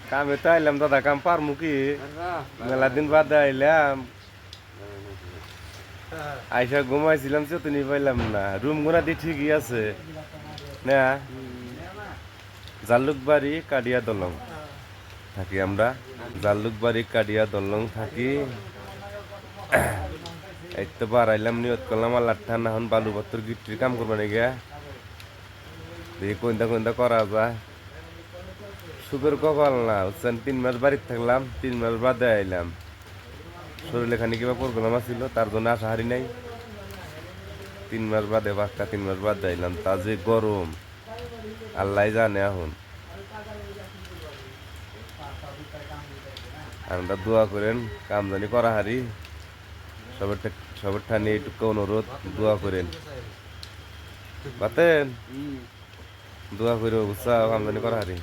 কামে তো আইলাম দাদা, কাম পারমু কি? মেলা দিন বাদে আইলাম, আইসা ঘুমাইছিলাম চেতনি পাইলাম না। রুম গুনা দিয়ে ঠিকই আছে না? জালুকবাড়ি কাডিয়া দলং থাকি আমরা, জালুকবাড়ি কাডিয়া দলং থাকি। এই তো বাড়াইলাম, নিয়ত করলাম আল্লাহ ঠান এখন বালু পাথর গিট্টির কাম করবানি গিয়া দেখি কোনটা কোনটা করা যায়। সুখের কপাল না বুঝছেন, 3 মাস বাড়িতে থাকলাম, 3 মাস বাদে আইলাম। শরীরে খানি কিবা প্রোগ্রাম ছিল, তার জন্য আসা হারি নাই। 3 মাস বাদে, পাক্কা 3 মাস বাদে আইলাম। তা যে গরম আল্লাহ জানে। এখন আমরা দোয়া করেন কাম জানি করা হারি। সবের ঠানি এইটুকু অনুরোধ, দোয়া করেন বাতেন, দোয়া করে বুঝছা কাম জানি করা হারি।